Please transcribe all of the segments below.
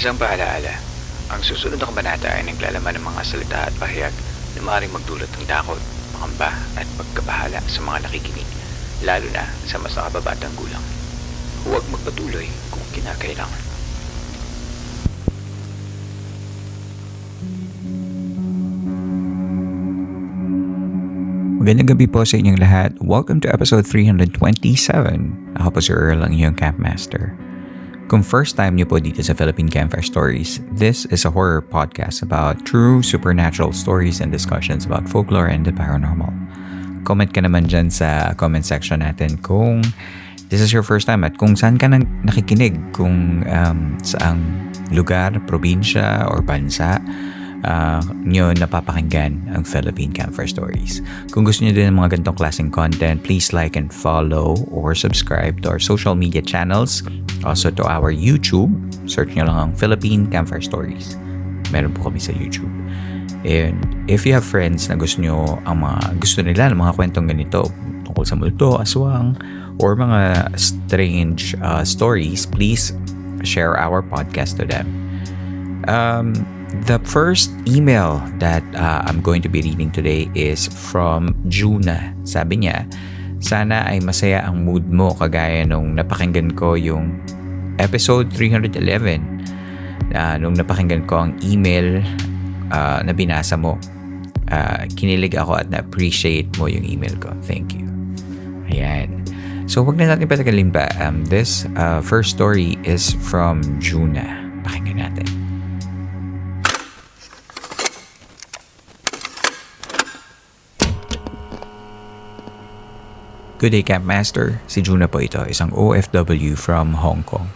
Isang paalaala, ang susunod na kabanata ay naglalaman ng mga salita at pahayag na maaaring magdulot ng takot, pangamba at pagkabahala sa mga nakikinig, lalo na sa mas nakababatang gulang. Huwag magpatuloy kung kinakailangan. Magandang gabi po sa inyong lahat. Welcome to episode 327. Ako po si Earl, ang iyong Campmaster. Kung first time niyo po dito sa Philippine Campfire Stories, this is a horror podcast about true supernatural stories and discussions about folklore and the paranormal. Comment ka naman dyan sa comment section natin kung this is your first time at kung saan ka nakikinig, kung saang lugar, probinsya, or bansa nyo napapakinggan ang Philippine Campfire Stories. Kung gusto nyo din ng mga ganitong klaseng content, please like and follow or subscribe to our social media channels. Also to our YouTube. Search nyo lang ang Philippine Campfire Stories. Meron po kami sa YouTube. And if you have friends na gusto nila ng mga kwentong ganito tungkol sa multo, aswang, or mga strange stories, please share our podcast to them. The first email that I'm going to be reading today is from Juna. Sabi niya, sana ay masaya ang mood mo kagaya nung napakinggan ko yung episode 311. Nung napakinggan ko ang email na binasa mo. Kinilig ako at na-appreciate mo yung email ko. Thank you. Ayan. So wag na natin patagalin pa. This first story is from Juna. Pakinggan natin. Good day, Campmaster. Si Juna po ito, isang OFW from Hong Kong.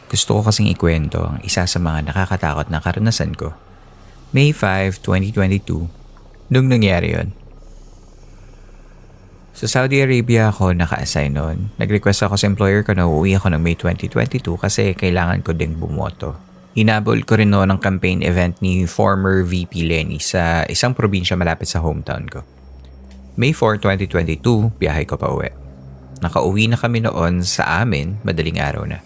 Gusto ko kasing ikwento ang isa sa mga nakakatakot na karanasan ko. May 5, 2022, nung nangyari yon. Sa Saudi Arabia ako naka-assign noon. Nag-request ako sa employer ko na uuwi ako ng May 2022 kasi kailangan ko ding bumoto. Hinabol ko rin noon ang campaign event ni former VP Lenny sa isang probinsya malapit sa hometown ko. May 4, 2022, biyahe ko pa uwi. Nakauwi na kami noon sa amin, madaling araw na.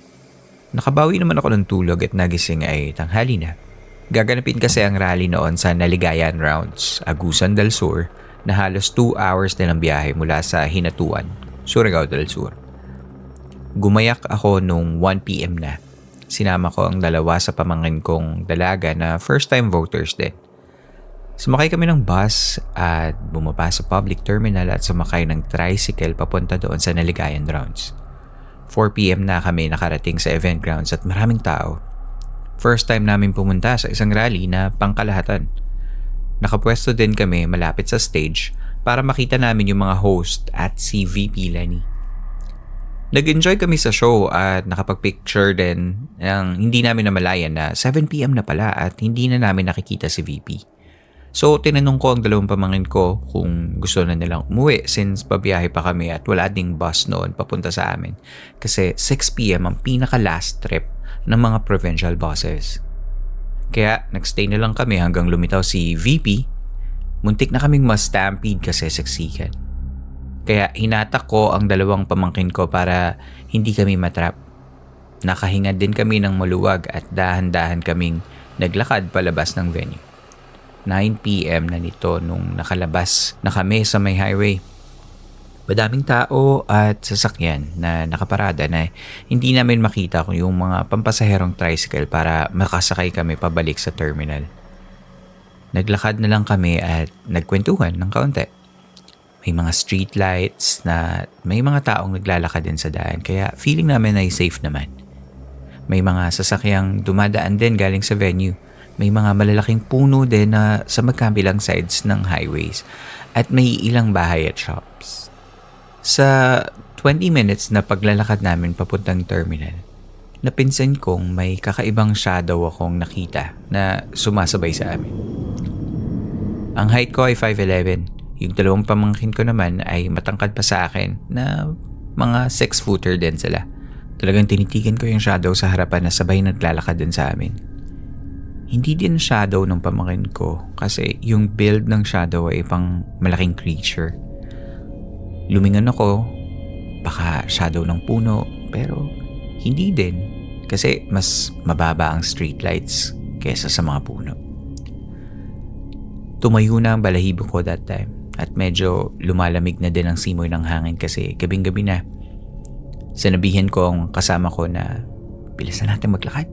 Nakabawi naman ako ng tulog at nagising ay tanghali na. Gaganapin kasi ang rally noon sa Naligayan Rounds, Agusan del Sur, na halos 2 hours din ang biyahe mula sa Hinatuan, Surigao del Sur. Gumayak ako nung 1 p.m. na. Sinama ko ang dalawa sa pamangkin kong dalaga na first-time voters din. Sumakay kami ng bus at bumaba sa public terminal at sumakay ng tricycle papunta doon sa Naligayan Rounds. 4 p.m. na kami nakarating sa event grounds at maraming tao. First time namin pumunta sa isang rally na pangkalahatan. Nakapwesto din kami malapit sa stage para makita namin yung mga host at si VP Lenny. Nag-enjoy kami sa show at nakapag-picture din ng hindi namin namalayan na 7 p.m. na pala at hindi na namin nakikita si VP. So, tinanong ko ang dalawang pamangkin ko kung gusto na nilang umuwi since pabiyahe pa kami at wala ding bus noon papunta sa amin. Kasi 6 p.m. ang pinaka-last trip ng mga provincial buses. Kaya, nagstay na lang kami hanggang lumitaw si VP. Muntik na kaming ma-stampede kasi siksikan. Kaya, hinatak ko ang dalawang pamangkin ko para hindi kami matrap. Nakahinga din kami ng maluwag at dahan-dahan kaming naglakad palabas ng venue. 9 p.m. na nito nung nakalabas na kami sa may highway. Madaming tao at sasakyan na nakaparada na hindi namin makita kung yung mga pampasaherong tricycle para makasakay kami pabalik sa terminal. Naglakad na lang kami at nagkwentuhan ng kaunti. May mga street lights na may mga taong naglalakad din sa daan kaya feeling namin ay safe naman. May mga sasakyang dumadaan din galing sa venue. May mga malalaking puno din na sa magkabilang sides ng highways at may ilang bahay at shops. Sa 20 minutes na paglalakad namin papuntang terminal, napinsan kong may kakaibang shadow akong nakita na sumasabay sa amin. Ang height ko ay 5'11". Yung dalawang pamangkin ko naman ay matangkad pa sa akin na mga 6-footer din sila. Talagang tinitigan ko yung shadow sa harapan na sabay naglalakad din sa amin. Hindi din shadow ng pamangkin ko kasi yung build ng shadow ay pang malaking creature. Lumingon ako, baka shadow ng puno, pero hindi din. Kasi mas mababa ang streetlights kesa sa mga puno. Tumayo na ang balahibo ko that time at medyo lumalamig na din ang simoy ng hangin kasi gabing-gabi na. Sinabihan ko ang kasama ko na bilisan natin maglakad.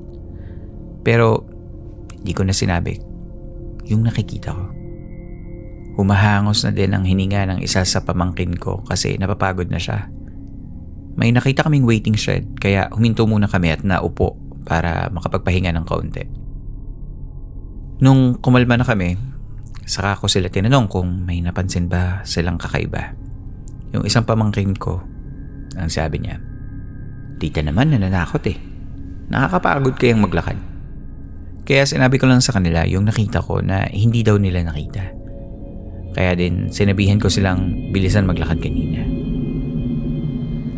Pero hindi ko na sinabi yung nakikita ko. Humahangos na din ang hininga ng isa sa pamangkin ko kasi napapagod na siya. May nakita kaming waiting shed kaya huminto muna kami at naupo para makapagpahinga ng kaunti. Nung kumalma na kami, saka ko sila tinanong kung may napansin ba silang kakaiba. Yung isang pamangkin ko, ang sabi niya, "Tita naman nananakot eh. Nakakapagod kayang maglakad." Kaya sinabi ko lang sa kanila yung nakita ko na hindi daw nila nakita. Kaya din sinabihan ko silang bilisan maglakad kanina.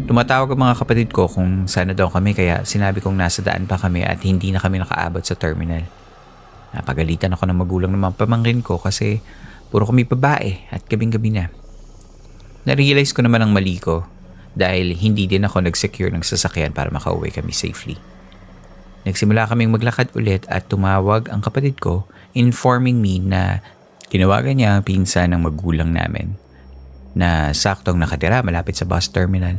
Tumatawag ang mga kapatid ko kung saan na daw kami kaya sinabi kong nasa daan pa kami at hindi na kami nakaabot sa terminal. Napagalitan ako ng magulang ng mga pamangkin ko kasi puro kami babae at gabing-gabi na. Na-realize ko naman ang mali ko dahil hindi din ako nag-secure ng sasakyan para makauwi kami safely. Nagsimula kaming maglakad ulit at tumawag ang kapatid ko informing me na tinawagan niya ang pinsan ng magulang namin na saktong nakatira malapit sa bus terminal.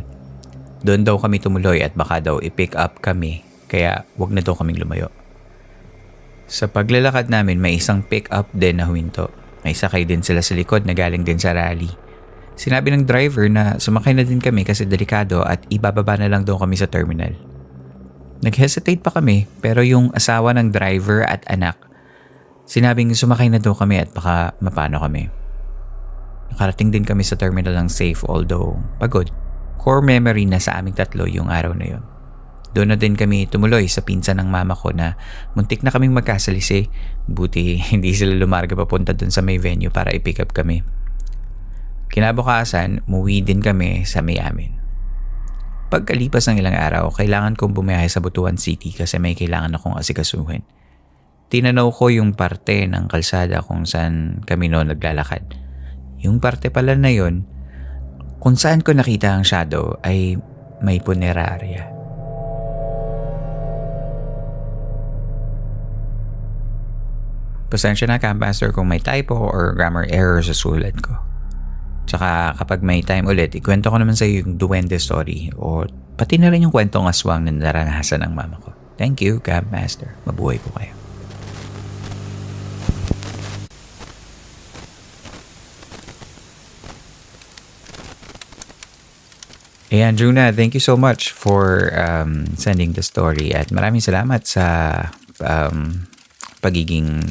Doon daw kami tumuloy at baka daw i-pick up kami kaya wag na daw kaming lumayo. Sa paglalakad namin may isang pick up din na huminto. May sakay din sila sa likod na galing din sa rally. Sinabi ng driver na sumakay na din kami kasi delikado at ibababa na lang daw kami sa terminal. Nag-hesitate pa kami pero yung asawa ng driver at anak sinabing sumakay na daw kami at baka mapano kami. Nakarating din kami sa terminal ng safe although pagod. Core memory na sa aming tatlo yung araw na yun. Doon na din kami tumuloy sa pinsan ng mama ko na muntik na kaming magkasalisi. Buti hindi sila lumarga papunta dun sa may venue para i-pick up kami. Kinabukasan, umuwi din kami sa may amin. Pagkalipas ng ilang araw, kailangan kong bumiyahe sa Butuan City kasi may kailangan akong asikasuhin. Tinanaw ko yung parte ng kalsada kung saan kami noon naglalakad. Yung parte pala na yun, kung saan ko nakita ang shadow ay may punerarya. Pasensya na, Camp Master, kung may typo or grammar error sa sulat ko. Tsaka kapag may time ulit, ikwento ko naman sa iyo yung duwende story o pati na rin yung kwentong aswang na naranasan ng mama ko. Thank you, Camp Master. Mabuhay po kayo. Hey Andruna, thank you so much for sending the story at maraming salamat sa pagiging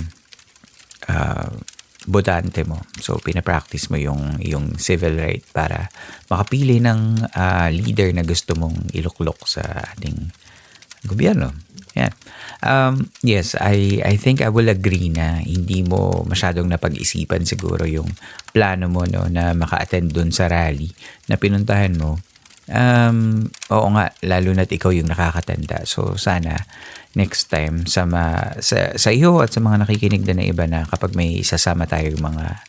botante mo. So, pinapractice mo yung civil right para makapili ng leader na gusto mong iluklok sa ating gobyerno. Yan. Yes, I think I will agree na hindi mo masyadong napag-isipan siguro yung plano mo no, na maka-attend dun sa rally na pinuntahan mo. Oo nga, lalo na't ikaw yung nakakatanda. So, sana next time sa iyo at sa mga nakikinig din na iba na kapag may sasama tayo yung mga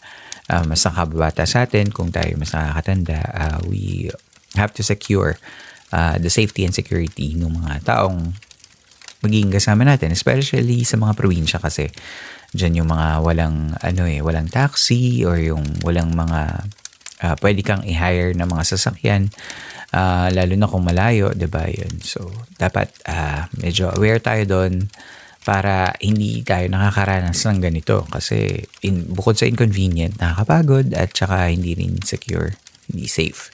mas nakababata sa atin, kung tayo mas nakakatanda, we have to secure the safety and security ng mga taong magiging kasama natin, especially sa mga probinsya kasi dyan yung mga walang taxi or yung walang mga pwede kang i-hire na mga sasakyan. Lalo na kung malayo, diba yun? So, dapat medyo aware tayo doon para hindi tayo nakakaranas ng ganito kasi bukod sa inconvenient, nakakapagod at saka hindi rin secure, hindi safe.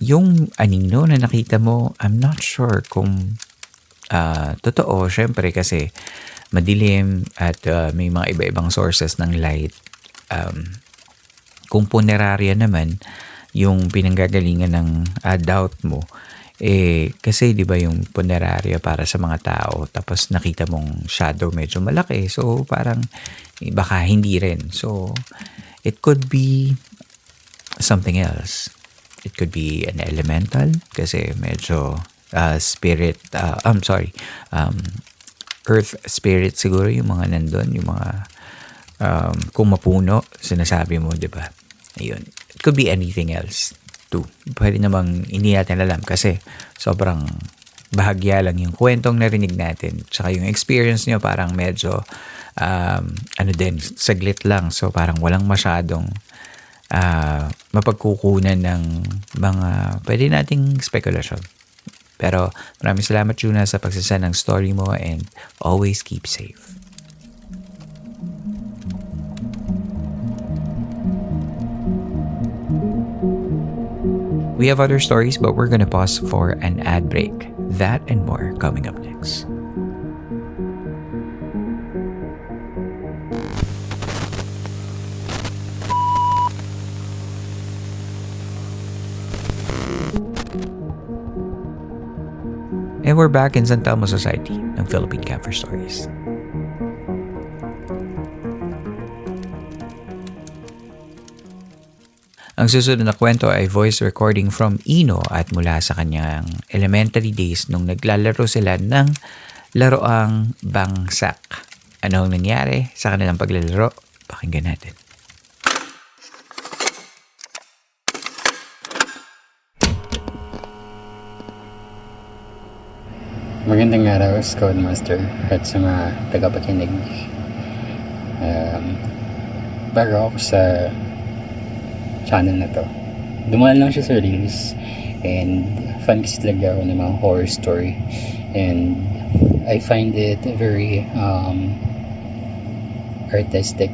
Yung anino na nakita mo, I'm not sure kung totoo, syempre kasi madilim at may mga iba-ibang sources ng light. Kung punerarya naman, yung pinanggagalingan ng doubt mo, kasi di ba yung punerarya para sa mga tao tapos nakita mong shadow medyo malaki, so parang baka hindi rin. So it could be something else. It could be an elemental kasi medyo earth spirit siguro yung mga nandun, yung mga kung mapuno sinasabi mo, di ba? Ayun. It could be anything else too. Pwede namang hindi natin alam kasi sobrang bahagya lang yung kwentong narinig natin. Tsaka yung experience nyo parang medyo, saglit lang. So parang walang masyadong mapagkukunan ng mga pwede nating spekulasyon. Pero maraming salamat, Juna, sa pagsasend ng story mo and always keep safe. We have other stories, but we're gonna pause for an ad break. That and more coming up next. And we're back in San Telmo Society ng Philippine Camper Stories. Ang susunod na kwento ay voice recording from Ino at mula sa kanyang elementary days nung naglalaro sila ng laroang bangsak. Ano ang nangyari sa kanilang paglalaro? Pakinggan natin. Magandang araw, Scoutmaster at sa mga tagapakinig. Bago ako sa channel na to, dumaan lang siya sa Reels and fan kasi talaga ako ng mga horror story, and I find it very artistic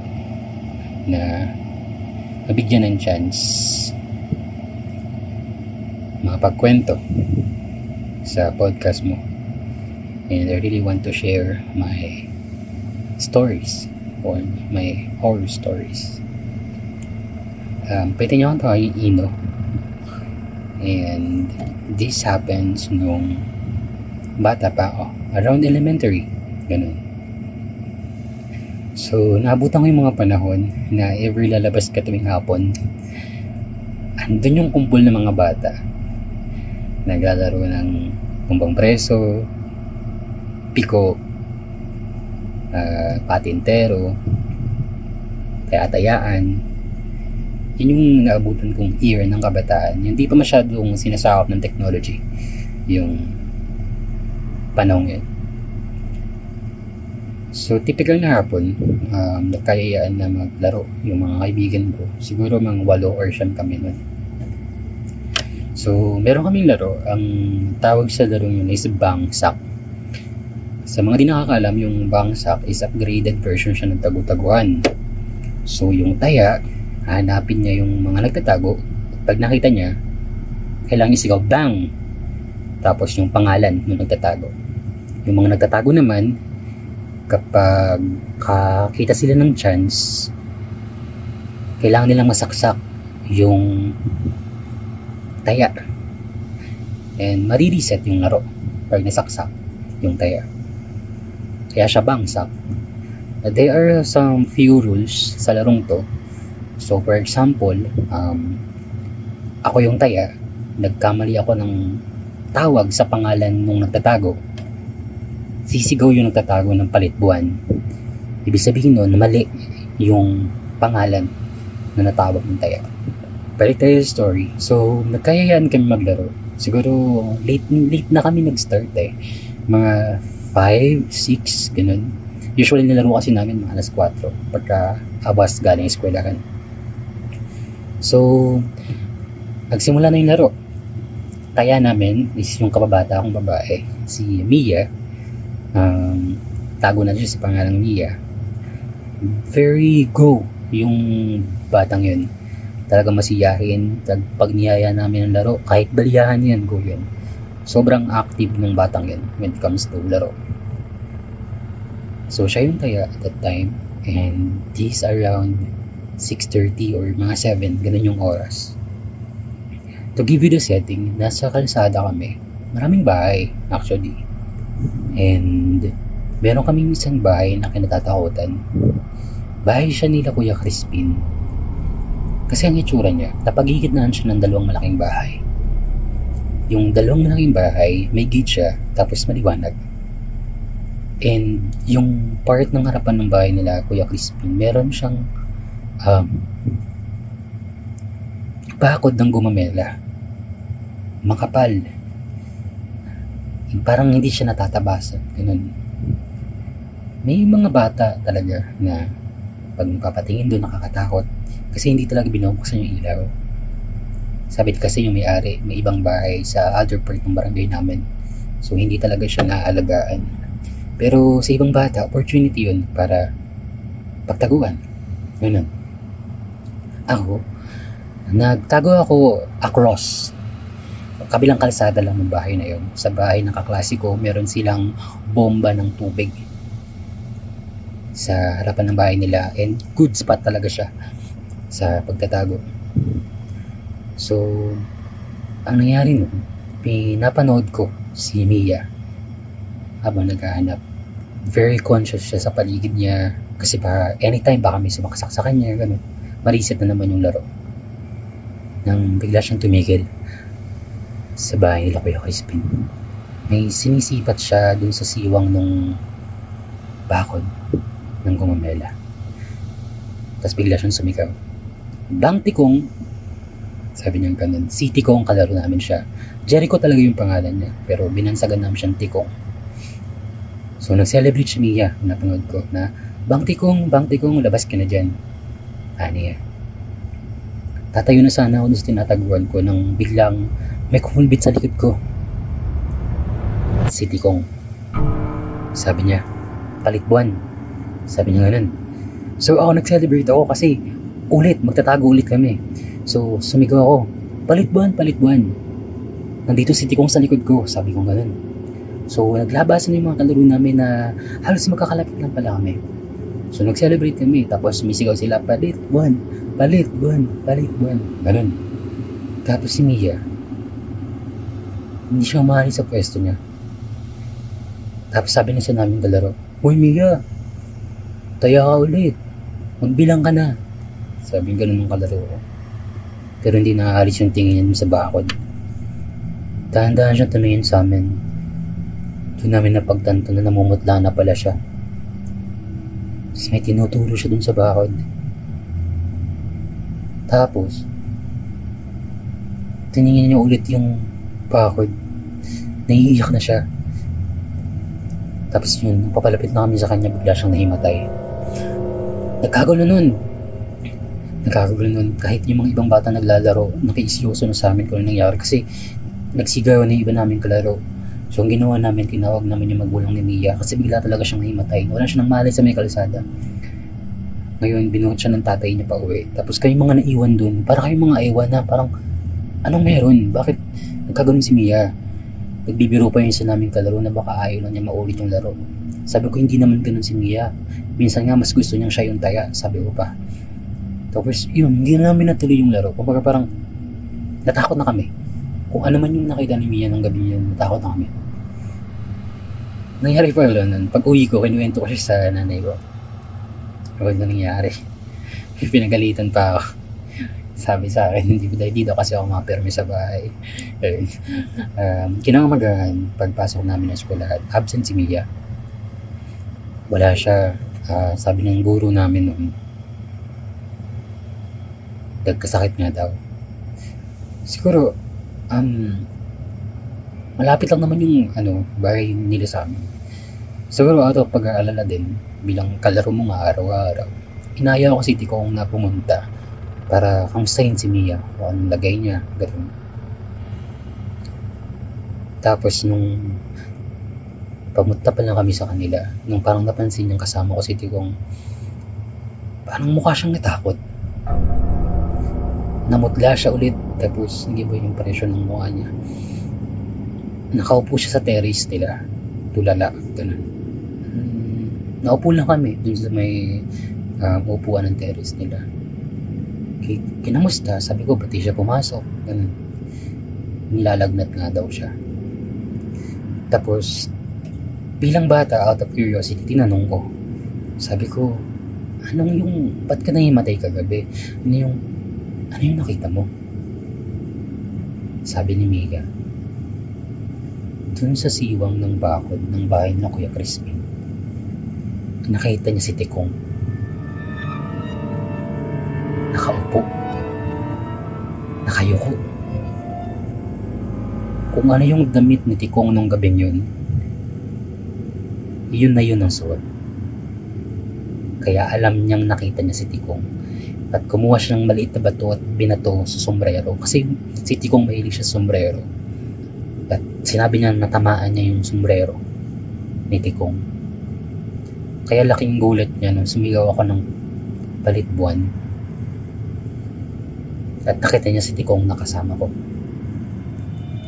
na mabigyan ng chance makapagkwento sa podcast mo. And I really want to share my stories or my horror stories. Pwede niyo akong tawagin Ino. And this happens nung bata pa ako. Around elementary. Ganun. So, naabutan ko yung mga panahon na every lalabas ka tuwing hapon, andun yung kumpul ng mga bata. Naglalaro ng tumbang preso, piko, patintero, taya-tayaan. Yun yung naabutan kong era ng kabataan. Hindi pa masyadong sinasakop ng technology yung panahon yun. So, typical na hapon, nagkayayaan na maglaro yung mga kaibigan ko. Siguro mga 8 or 9 kami nun. So, meron kaming laro. Ang tawag sa laro yun is bangsak. Sa mga di nakakaalam, yung bangsak is upgraded version siya ng tagu-taguan. So, yung taya, hanapin niya yung mga nagtatago. Pag nakita niya, kailangan isigaw, bang! Tapos yung pangalan ng nagtatago. Yung mga nagtatago naman, kapag kakita sila ng chance, kailangan nilang masaksak yung taya. And marireset yung laro pag nasaksak yung taya. Kaya siya bangsak. There are some few rules sa larong to. So, for example, ako yung taya, nagkamali ako ng tawag sa pangalan nung nagtatago. Sisigaw yung nagtatago ng palit buwan. Ibig sabihin nun, mali yung pangalan na natawag ng taya. Balik tayo sa story. So, nagkayayaan kami maglaro. Siguro, late na kami nag-start eh. Mga 5, 6, ganun. Usually, nilaro kasi namin mga alas 4 pagka abas galing eskwelahan. So, nagsimula na yung laro. Taya namin is yung kababata akong babae, si Mia. Tago na siya sa pangalang Mia. Very go yung batang yun. Talaga masiyahin. Pag niyaya namin ang laro, kahit baliyahan yan, go yun. Sobrang active ng batang yun when it comes to laro. So, siya yung taya at that time. And this around 6:30 or mga 7, ganun yung oras. To give you the setting, nasa kalsada kami. Maraming bahay, actually. And meron kaming isang bahay na kinatatakutan. Bahay siya nila Kuya Crispin. Kasi ang itsura niya, napagigitnaan siya ng 2 malaking bahay. Yung 2 malaking bahay, may gate siya, tapos maliwanag. And yung part ng harapan ng bahay nila Kuya Crispin, meron siyang bakod ng gumamela. Makapal. Yung parang hindi siya natatabasan. Ganun. May mga bata talaga na pag papatingin doon nakakatakot kasi hindi talaga binubuksan yung ilaw. Sabi kasi yung may-ari, may ibang bahay sa other part ng barangay namin. So hindi talaga siya naaalagaan. Pero sa ibang bata, opportunity yun para pagtaguan. Ganun. Ako, nagtago ako across. Kabilang kalsada lang ng bahay na yun. Sa bahay ng kaklase ko, meron silang bomba ng tubig sa harapan ng bahay nila, and good spot talaga siya sa pagtatago. So, ang nangyari nun, pinapanood ko si Mia habang naghahanap. Very conscious siya sa paligid niya kasi anytime baka may sumaksak sa kanya, ganun. Mariset na naman yung laro. Nang bigla siyang tumigil sa bahay nila Kuya Crispin. May sinisipat siya dun sa siwang nung bakod ng gumamela. Tapos bigla siyang sumigaw. Bang Tikong! Sabi niya ganun. Si Tikong, kalaro namin siya. Jericho talaga yung pangalan niya, pero binansagan namin siyang Tikong. So nag-celebrate si Mia, napanood ko, na Bang Tikong, labas ka na dyan. Niya. Tatayo na sana ako sa tinataguan ko nang biglang may kumulbit sa likod ko. Si Tikong. Sabi niya, palit buwan. Sabi niya ganun. So ako nag-celebrate ako kasi magtatago ulit kami. So sumigaw ako, palit buwan. Nandito si Tikong sa likod ko, sabi ko ganun. So naglabasan yung mga kalaro namin na halos magkakalapit lang pala kami. So nag-celebrate kami, tapos sumisigaw sila, palit buwan. Ganun. Tapos si Mia, hindi siya umaalis sa pwesto niya. Tapos sabi niya sa namin kalaro, Hoy Mia, taya ka ulit. Magbilang ka na. Sabi ganun ng kalaro ko. Pero hindi nakaalis yung tingin niya sa bakod. Dahan-dahan siya tumingin sa amin. Doon namin napagtanto na namumutla na pala siya. Tapos may tinuturo siya dun sa bakod. Tapos, tiningin niya ulit yung bakod. Naiiyak na siya. Tapos yun, papalapit na kami sa kanya, bigla siyang nahimatay. Nagkagulo nun. Kahit yung mga ibang bata naglalaro, nakiisyoso na sa amin kung ano nangyari. Kasi nagsigawan na yung iba namin kalaro. So ang ginawa namin, tinawag namin yung magulang ni Mia kasi bigla talaga siyang nahimatay. Wala siya nang malay sa may kalsada. Ngayon, binuhat siya ng tatay niya pa uwi. Tapos kayong mga naiwan dun, para kayong mga iwan na parang, anong meron? Bakit nagkaganon si Mia? Nagbibiro pa yun sa naming kalaro na baka ayaw lang niya maulit yung laro. Sabi ko, hindi naman ganun si Mia. Minsan nga, mas gusto niyang siya yung taya, sabi ko pa. Tapos, yun, hindi na namin natuloy yung laro. Kumbaga parang, natakot na kami. Kung ano man yung nakita ni Mia ng gabi yun, natakot na kami. Nangyari pa lang nun. Pag uwi ko, kinuwento ko siya sa nanay ko. Ano na nangyari? Pinagalitan pa ako. Sabi sa akin, hindi daw kasi ako makapermi sa bahay. Kinamagahan, pagpasok namin ng eskwelahan, absent si Mia. Wala siya. Sabi ng guro namin noon, nagkasakit nga daw. Siguro, malapit lang naman yung bahay nila sa amin. Siguro out of pag-aalala din, bilang kalaro mo nga araw-araw, inaya ko si Tikong na pumunta para kamustahin si Mia o anong lagay niya, gano'n. Tapos nung pamunta pa lang kami sa kanila, nung parang napansin niyang kasama ko si Tikong, parang mukha siyang natakot. Namutla siya ulit, tapos nag-iba yung impression ng mukha niya. Nakaupo siya sa terrace nila, tulala, gano'n. Naupo lang kami dun sa may upuan ng terrace nila. Kinamusta, sabi ko, pati siya pumasok, gano'n. Nilalagnat nga daw siya. Tapos, bilang bata, out of curiosity, tinanong ko. Sabi ko, ba't ka nahimatay kagabi? Ano yung nakita mo? Sabi ni Mia, dun sa siwang ng bakod ng bahay ng Kuya Crispin, nakita niya si Tikong. Nakaupo. Nakayuko. kung ano yung damit ni Tikong nung gabing yun, yun na yun ang suot. Kaya alam niyang nakita niya si Tikong. At kumuha siya ng maliit na bato at binato sa sombrero. Kasi si Tikong mahilig siya sa sombrero. At sinabi niya natamaan niya yung sombrero ni Tikong. Kaya laking gulat niya nung sumigaw ako ng palit buwan. At nakita niya si Tikong nakasama ko.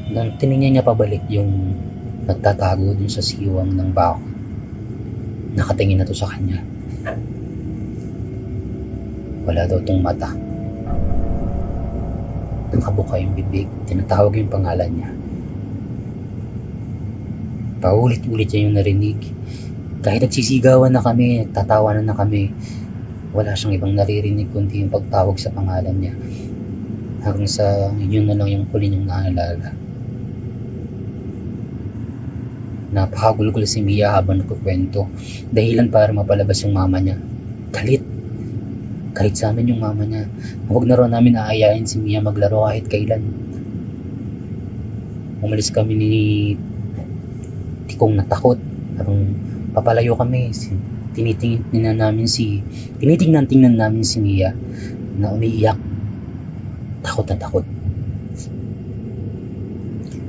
Nung tiningnan niya pabalik yung nagtatago dun sa siwang ng bako, nakatingin na to sa kanya. Wala daw tong mata. Nakabuka yung bibig, tinatawag yung pangalan niya. Paulit-ulit niya yung narinig. Kahit nagsisigawan na kami, nagtatawanan na kami, wala siyang ibang naririnig kundi yung pagtawag sa pangalan niya. Hanggang sa yun na lang yung huli niyang naalala. Napakagulgul si Mia habang nagkukwento. Dahilan para mapalabas yung mama niya. Galit sa amin yung mama niya. Huwag na raw namin aayain si Mia maglaro kahit kailan. Umalis kami ni Tikong natakot. Habang papalayo kami, tinitingnan namin si Mia na umiiyak. Takot na takot.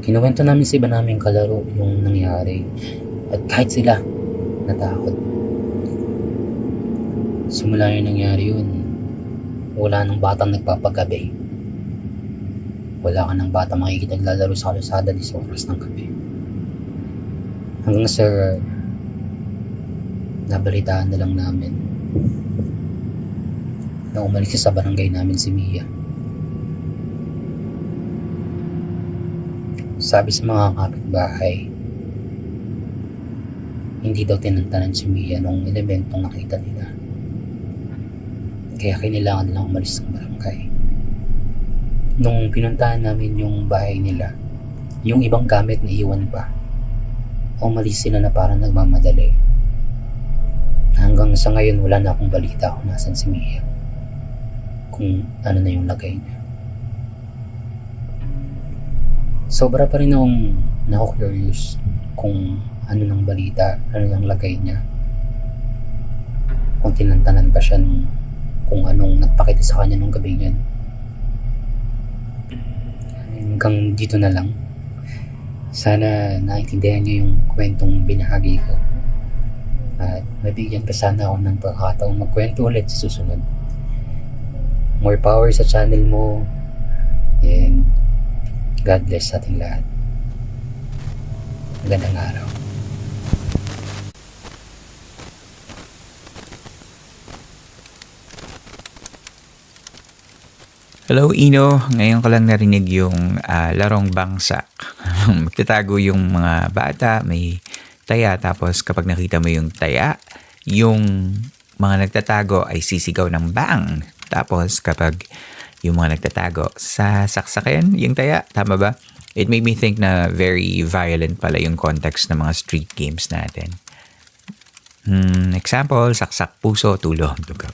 Kinuwento namin sa iba naming kalaro yung nangyari. At kahit sila, natakot. Simula yung nangyari yun, wala nang batang nagpapagabi. Wala ka ng batang makikita naglalaro sa kalusada di sa oras ng gabi. Hanggang sa nabalitaan na lang namin na umalis sa barangay namin si Mia. Sabi sa mga kapitbahay, hindi daw tinantanan si Mia nung elementong nakita nila. Kaya kailangan nilang umalis ng barangay. Nung pinuntahan namin yung bahay nila, yung ibang gamit na iwan pa, umalis sila na parang nagmamadali. Hanggang sa ngayon wala na akong balita kung nasan si Mia, kung ano na yung lagay niya. Sobra pa rin akong nako-curious kung ano nang balita, ano nang lagay niya. Kung tinantanan pa siya kung anong nagpakita sa kanya nung gabi yan. Hanggang dito na lang. Sana naintindihan niyo yung kwentong binahagi ko. At mabigyan pa sana ako ng pagkakataong magkwento ulit sa susunod. More power sa channel mo. And God bless sa ating lahat. Magandang araw. Hello Ino, ngayon ko lang narinig yung larong bangsak. Magtatago yung mga bata, may taya, tapos kapag nakita mo yung taya, yung mga nagtatago ay sisigaw ng bang. Tapos kapag yung mga nagtatago sa saksakin, yung taya, tama ba? It made me think na very violent pala yung context ng mga street games natin. Example, saksak puso, tulong, dugo.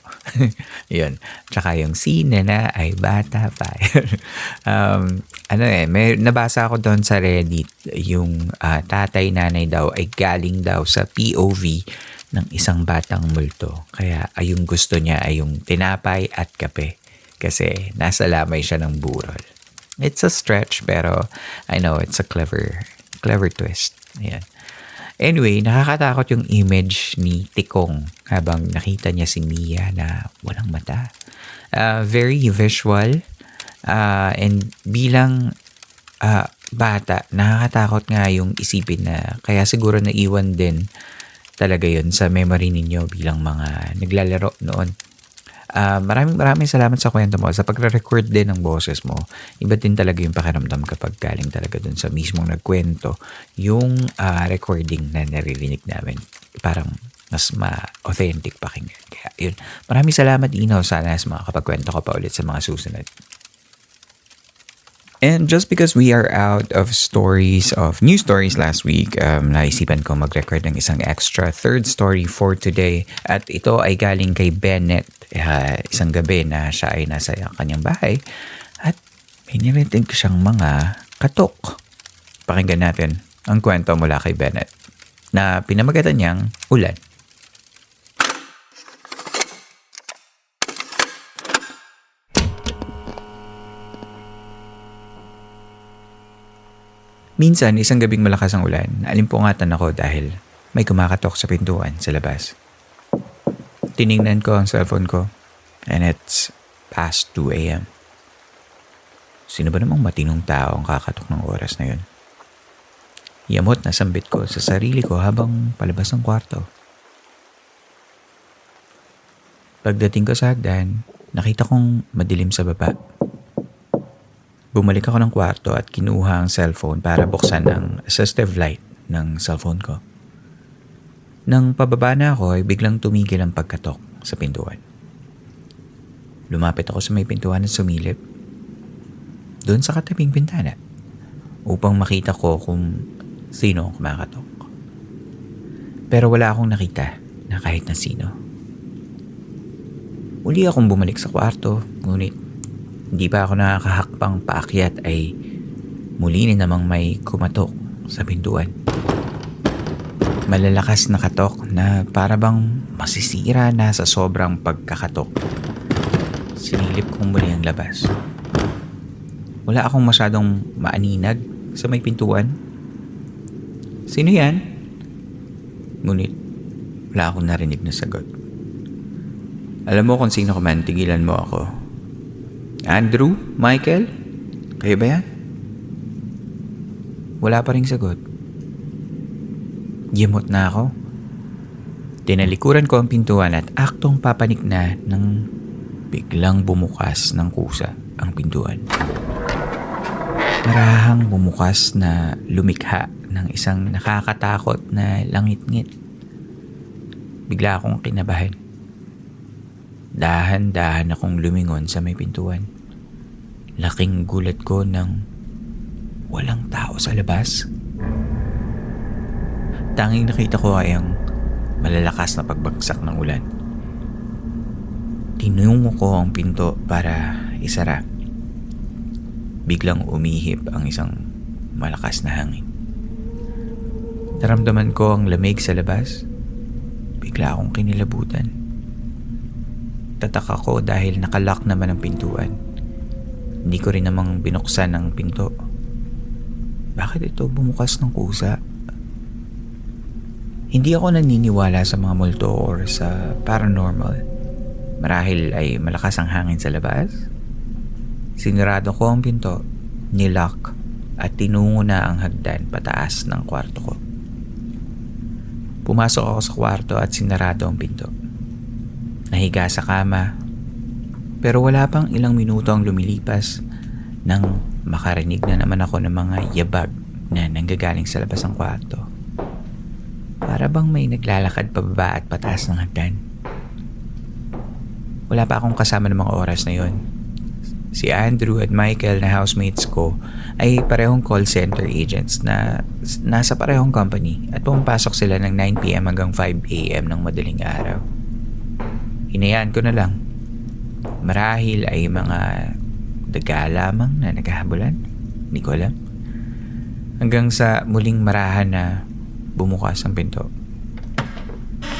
Yun. Tsaka yung scene na ay bata pa. May nabasa ako doon sa Reddit, yung tatay nanay daw ay galing daw sa POV ng isang batang multo. Kaya yung gusto niya ay yung tinapay at kape. Kasi nasa lamay siya ng burol. It's a stretch, pero I know it's a clever twist. Ayan. Anyway, nakakatakot yung image ni Tikong habang nakita niya si Mia na walang mata. Very visual. And bilang bata, nakakatakot nga yung isipin na kaya siguro naiwan din talaga yun sa memory ninyo bilang mga naglalaro noon. Maraming salamat sa kwento mo, sa pagre-record din ng boses mo. Iba din talaga yung pakiramdam kapag galing talaga dun sa mismong nagkwento yung recording na naririnig namin. Parang mas ma-authentic pakinggan. Kaya yun, maraming salamat Ino. Sana makakapagkwento ko pa ulit sa mga susunod. And just because we are out of new stories last week, naisipan ko mag-record ng isang extra third story for today. At ito ay galing kay Bennett. Isang gabi na siya ay nasa kanyang bahay at may narinig siyang mga katok. Pakinggan natin ang kwento mula kay Bennett na pinamagatan niyang Ulan. Minsan, isang gabing malakas ang ulan, alimpungatan ako dahil may kumakatok sa pintuan sa labas. Tiningnan ko ang cellphone ko and it's past 2 a.m. Sino ba namang matinong tao ang kakatok ng oras na yun? Yamot na sambit ko sa sarili ko habang palabas ng kwarto. Pagdating ko sa hagdan, nakita kong madilim sa baba. Bumalik ako ng kwarto at kinuha ang cellphone para buksan ang assistive light ng cellphone ko. Nang pababa na ako ay biglang tumigil ang pagkatok sa pintuan. Lumapit ako sa may pintuan at sumilip doon sa katabing bintana upang makita ko kung sino ang kumakatok. Pero wala akong nakita na kahit na sino. Uli akong bumalik sa kwarto, ngunit hindi pa ako nakakahakbang paakyat ay muli na namang may kumatok sa pintuan. Malalakas na katok na para bang masisira na sa sobrang pagkakatok. Sinilip kong muli ang labas. Wala akong masyadong maaninag sa may pintuan. Sino yan? Ngunit wala akong narinig na sagot. Alam mo kung sino ka man, tigilan mo ako. Andrew? Michael? Kayo ba yan? Wala pa ring sagot. Yamot na ako. Tinalikuran ko ang pintuan at aktong papanik na nang biglang bumukas ng kusa ang pintuan. Marahang bumukas na lumikha ng isang nakakatakot na langit-ngit. Bigla akong kinabahan. Dahan-dahan akong lumingon sa may pintuan. Laking gulat ko nang walang tao sa labas. Tanging nakita ko ay ang malalakas na pagbagsak ng ulan. Tinungo ko ang pinto para isara. Biglang umihip ang isang malakas na hangin. Naramdaman ko ang lamig sa labas. Bigla akong kinilabutan. Tataka ko dahil nakalock naman ang pintuan. Hindi ko rin namang binuksan ang pinto. Bakit ito bumukas ng kusa? Hindi ako naniniwala sa mga multo or sa paranormal. Marahil ay malakas ang hangin sa labas. Sinarado ko ang pinto, nilock at tinungo na ang hagdan pataas ng kwarto ko. Pumasok ako sa kwarto at sinarado ang pinto. Nahiga sa kama. Pero wala pang ilang minuto ang lumilipas nang makarinig na naman ako ng mga yabag na nanggagaling sa labas ng kwarto. Para bang may naglalakad pababa at pataas ng hagdan. Wala pa akong kasama ng mga oras na yon. Si Andrew at Michael na housemates ko ay parehong call center agents na nasa parehong company at pumapasok sila ng 9 p.m. hanggang 5 a.m. ng madaling araw. Hinayaan ko na lang. Marahil ay mga daga lamang na naghahabulan. Hindi ko alam. Hanggang sa muling marahan na bumukas ang pinto.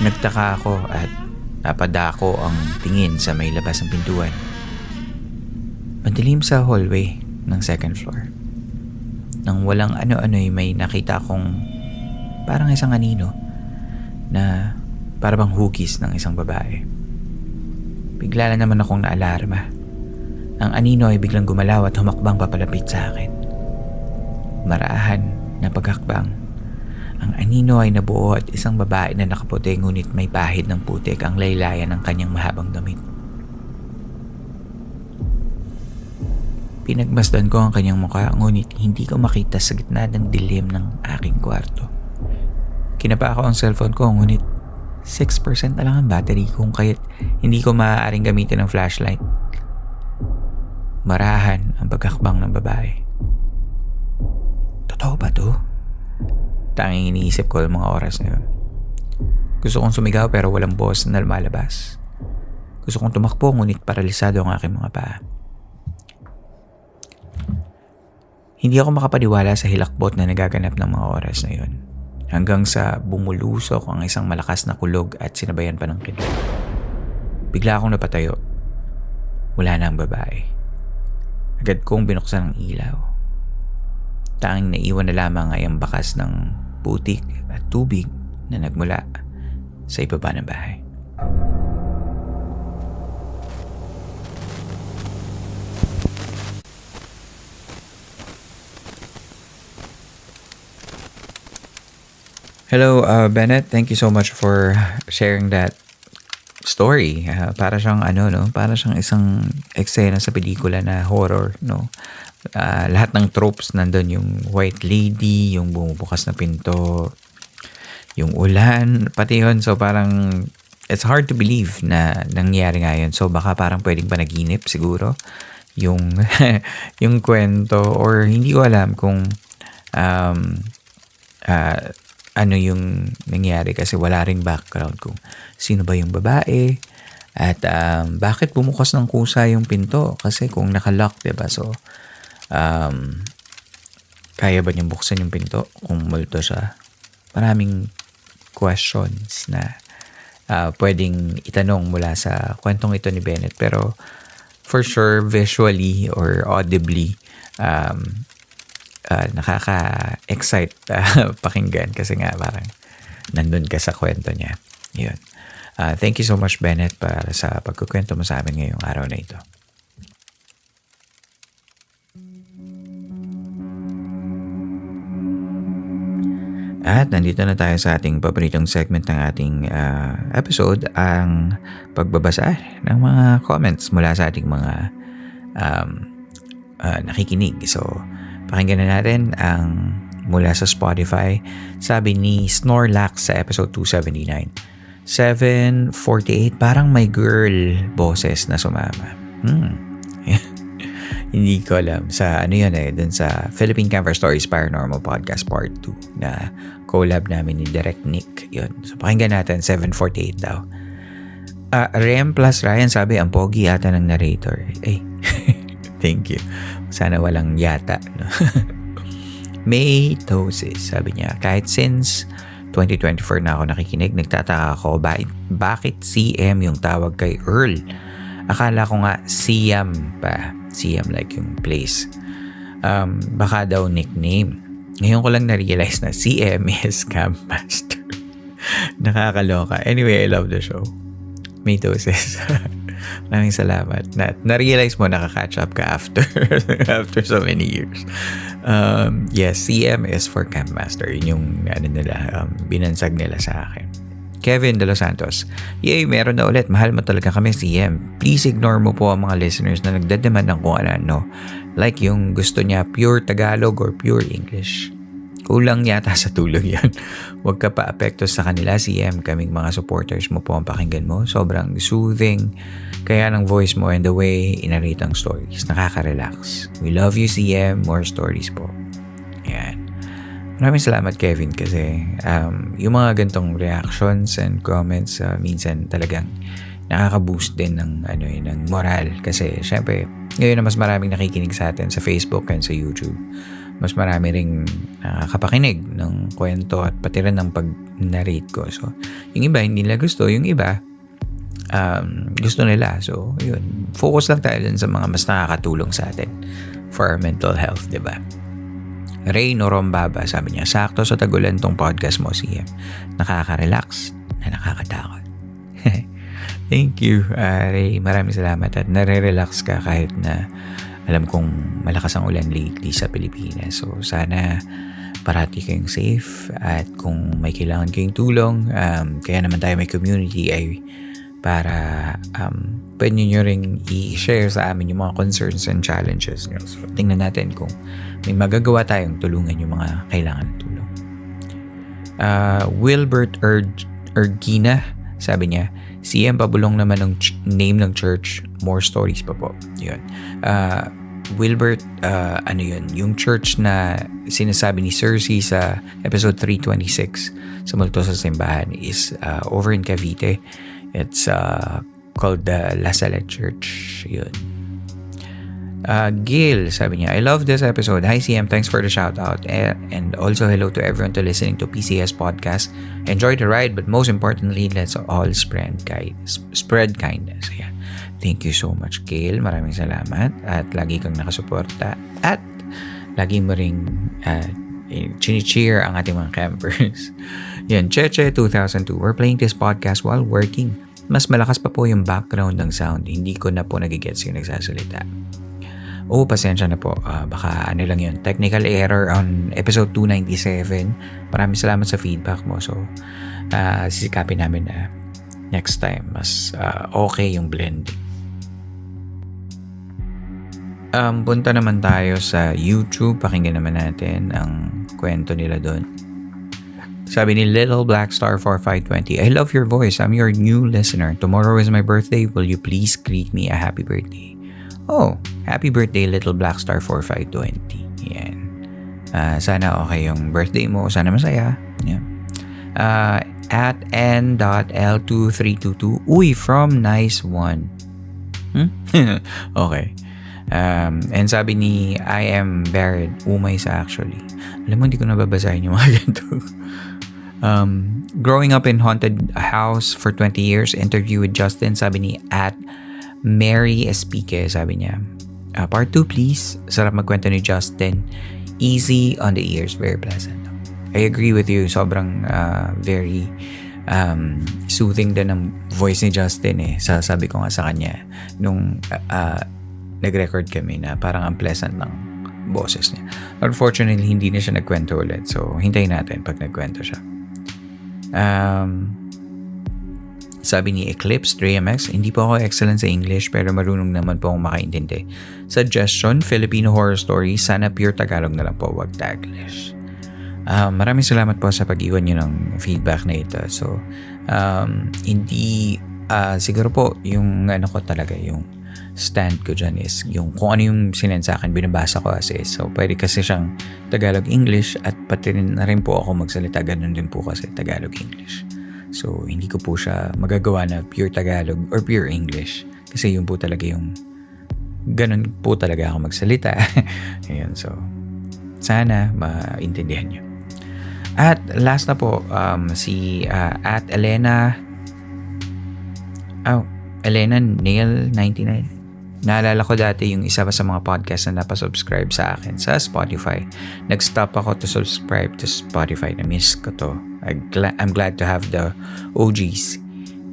Nagtaka ako at napadako ang tingin sa may labas ng pintuan. Madilim sa hallway ng second floor. Nang walang ano-ano'y may nakita akong parang isang anino na parang hugis ng isang babae. Bigla na naman akong naalarma. Ang anino ay biglang gumalaw at humakbang papalapit sa akin. Marahan na paghakbang. Ang anino ay nabuo at isang babae na nakaputi ngunit may pahid ng putik ang laylayan ng kanyang mahabang damit. Pinagmasdan ko ang kanyang mukha ngunit hindi ko makita sa gitna ng dilim ng aking kwarto. Kinapa ko ang cellphone ko ngunit 6% na lang ang battery kung kaya't hindi ko maaaring gamitin ng flashlight. Marahan ang paghakbang ng babae. Totoo ba to? Tanging iniisip ko ang mga oras na yun. Gusto kong sumigaw pero walang boses na lumalabas. Gusto kong tumakbo ngunit paralisado ang aking mga paa. Hindi ako makapaniwala sa hilakbot na nagaganap ng mga oras na yun. Hanggang sa bumulusok ang isang malakas na kulog at sinabayan pa ng kidlat. Bigla akong napatayo. Wala na ang babae. Agad kong binuksan ang ilaw. Tanging naiwan na lamang ay ang bakas ng putik at tubig na nagmula sa ibaba ng bahay. Hello, Bennett. Thank you so much for sharing that story. Para siyang para siyang isang eksena sa pelikula na horror, no? Lahat ng tropes nandun, yung white lady, yung bumubukas na pinto, yung ulan, pati yun. So parang it's hard to believe na nangyari nga yun. So baka parang pwedeng panaginip siguro yung yung kwento, or hindi ko alam kung ano yung nangyari kasi wala ring background kung sino ba yung babae at bakit bumukas ng kusa yung pinto, kasi kung nakalock, diba? So kaya ba niyang buksan yung pinto kung multo siya? Maraming questions na pwedeng itanong mula sa kwentong ito ni Bennett, pero for sure visually or audibly nakaka-excite pakinggan kasi nga parang nandun ka sa kwento niya. Yun. Thank you so much, Bennett, para sa pagkukwento mo sa amin ngayong araw na ito. At nandito na tayo sa ating paboritong segment ng ating episode, ang pagbabasa ng mga comments mula sa ating mga nakikinig. So, pakinggan na natin ang mula sa Spotify. Sabi ni Snorlax sa episode 279. 7:48, parang may girl boses na sumama. Hindi ko alam. Sa yun dun sa Philippine Camper Stories Paranormal Podcast Part 2 na collab namin ni Direct Nick. Yun. So pakinggan natin, 7:48 daw. Rem plus Ryan sabi, ang pogi ata ng narrator. Thank you. Sana walang yata. No? May Tosis, sabi niya, kahit since 2024 na ako nakikinig, nagtataka ako bakit CM yung tawag kay Earl. Akala ko nga Siam pa. Siam like yung place. Baka daw nickname. Ngayon ko lang na-realize na CM is Camp Master. Nakakaloka. Anyway, I love the show. May Tosis. Maraming salamat. Na-realize mo nakaka-catch up ka after so many years. Yes, CM is for Camp Master. Yun yung binansag nila sa akin. Kevin De Los Santos, yay, meron na ulit. Mahal mo talaga kami, CM. Please ignore mo po ang mga listeners na nagdademand ng kung ano. Like yung gusto niya pure Tagalog or pure English. Kulang yata sa tulog yan. Huwag ka pa apekto sa kanila, CM. Kaming mga supporters mo po ang pakinggan mo. Sobrang soothing. Kaya ng voice mo and the way inarate ang stories. Nakaka-relax. We love you, CM. More stories po. Yan. Maraming salamat, Kevin, kasi yung mga gantong reactions and comments minsan talagang nakaka-boost din ng ng moral. Kasi syempre, ngayon na mas maraming nakikinig sa atin sa Facebook and sa YouTube. Mas marami ring nakakapakinig ng kwento at pati rin ng pag-narrate ko. So, yung iba hindi nila gusto, yung iba gusto nila. So, yun. Focus lang tayo dun sa mga mas nakakatulong sa atin for our mental health, diba? Ray Norombaba, sabi niya, sakto sa tagulan tong podcast mo, CM. Nakaka-relax na nakakatakot. Thank you, Ray. Maraming salamat at nare-relax ka kahit na alam kong malakas ang ulan lately sa Pilipinas. So, sana parati kayong safe at kung may kailangan kayong tulong, kaya naman tayo may community ay para pwede nyo ring i-share sa amin yung mga concerns and challenges. So, tingnan natin kung may magagawa tayong tulungan yung mga kailangan ng tulong. Wilbert Ergina, sabi niya, CM, pabulong naman ng name ng church, more stories pa po. Yun. Wilbert, yun? Yung church na sinasabi ni Cersei sa episode 326 sa Multo sa Simbahan is over in Cavite. It's called the La Salle Church. Yun. Gil, sabi niya, I love this episode. Hi CM, thanks for the shout out. And also hello to everyone to listening to PCS Podcast. Enjoy the ride, but most importantly, let's all spread kindness. Ayan. Thank you so much, Gil. Maraming salamat. At lagi kang nakasuporta. At lagi mo ring chini-cheer ang ating mga campers. Yan, Cheche 2002. We're playing this podcast while working. Mas malakas pa po yung background ng sound. Hindi ko na po nagigets yung nagsasalita. Pasensya na po. Baka lang yun. Technical error on episode 297. Maraming salamat sa feedback mo. So, sisikapin namin na next time mas okay yung blending. Punta naman tayo sa YouTube. Pakinggan naman natin ang kwento nila doon. Sabi ni Little Black Star 4520, I love your voice. I'm your new listener. Tomorrow is my birthday. Will you please greet me a happy birthday? Oh, happy birthday Little Black Star 4520. Yan. Sana okay yung birthday mo. Sana masaya. Yeah. At n.l2322. Uy, from Nice One. Okay. And sabi ni I am buried. Umays actually. Alam mo, hindi ko nababasahin yung mga ganito. Growing up in haunted house for 20 years. Interview with Justin. Sabi ni at Mary Espique, sabi niya. Part 2 please. Sarap magkwento ni Justin. Easy on the ears. Very pleasant. I agree with you. Sobrang very soothing din ang voice ni Justin eh. Sabi ko nga sa kanya nung nag-record kami na parang ang pleasant ng boses niya. Unfortunately, hindi na siya nagkwento ulit. So, hintayin natin pag nagkwento siya. Sabi ni Eclipse 3MX, hindi po ako excellent sa English pero marunong naman po akong makaintindi. Suggestion, Filipino horror story, sana pure Tagalog na lang po, wag Taglish. Maraming salamat po sa pag-iwan nyo ng feedback na ito. So, hindi, siguro po, yung ano ko talaga, yung stand ko dyan is, yung kung ano yung sinend sa akin, binabasa ko as is. So, pwede kasi siyang Tagalog-English at pati na rin po ako magsalita, ganun din po kasi Tagalog-English. So, hindi ko po siya magagawa na pure Tagalog or pure English. Kasi yun po talaga yung ganun po talaga ako magsalita. Ayan, so sana maintindihan nyo. At last na po, si at Elena Elena Nail 99. Naalala ko dati yung isa pa sa mga podcast na napasubscribe sa akin sa Spotify. Nag-stop ako to subscribe to Spotify. Na-miss ko to. I'm glad to have the OGs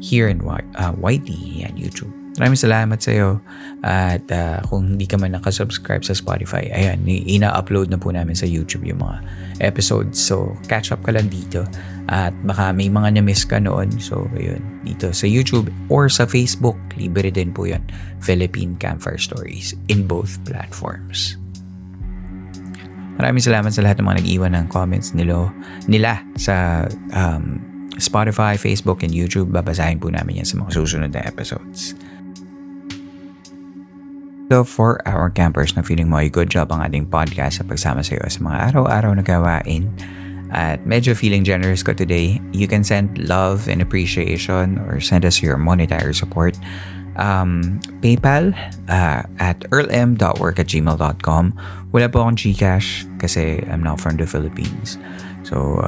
here in YT and YouTube. Maraming salamat sa iyo. At kung hindi ka man nakasubscribe sa Spotify, ayan, ina-upload na po namin sa YouTube yung mga episodes. So, catch up ka lang dito. At baka may mga na-miss ka noon. So, ayun, dito sa YouTube or sa Facebook, libre din po yun. Philippine Campfire Stories in both platforms. Maraming salamat sa lahat ng mga nag-iwan ng comments nila sa Spotify, Facebook, and YouTube. Babasahin po namin yan sa mga susunod na episodes. So for our campers na feeling mo ay good job ang ating podcast sa pagsama sa iyo sa mga araw-araw na gawain at medyo feeling generous ko today, you can send love and appreciation or send us your monetary support. PayPal at earlm.work@gmail.com. Wala po akong GCash kasi I'm not from the Philippines. So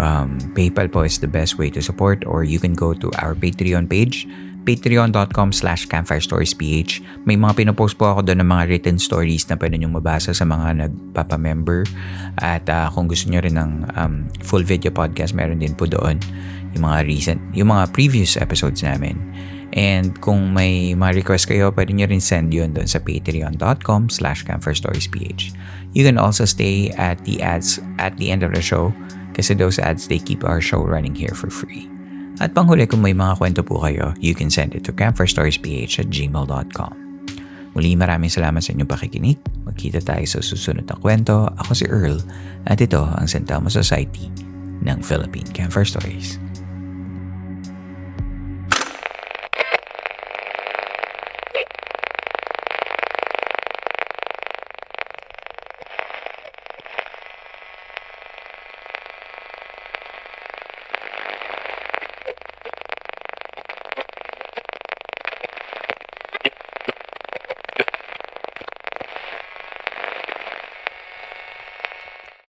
PayPal po is the best way to support, or you can go to our Patreon page, patreon.com/campfirestoriesph. May mga pinopost po ako doon ng mga written stories na pwede nyong mabasa sa mga nagpapa-member. At kung gusto nyo rin ng full video podcast, meron din po doon yung mga previous episodes namin. And kung may mga request kayo, pwede nyo rin send yun doon sa patreon.com/campfirestoriesph. You can also stay at the ads at the end of the show kasi those ads, they keep our show running here for free. At panghuli, kung may mga kwento po kayo, you can send it to campfirestoriesph@gmail.com. Muli, maraming salamat sa inyong pakikinig. Magkita tayo sa susunod na kwento. Ako si Earl at ito ang San Telmo Society ng Philippine Campfire Stories.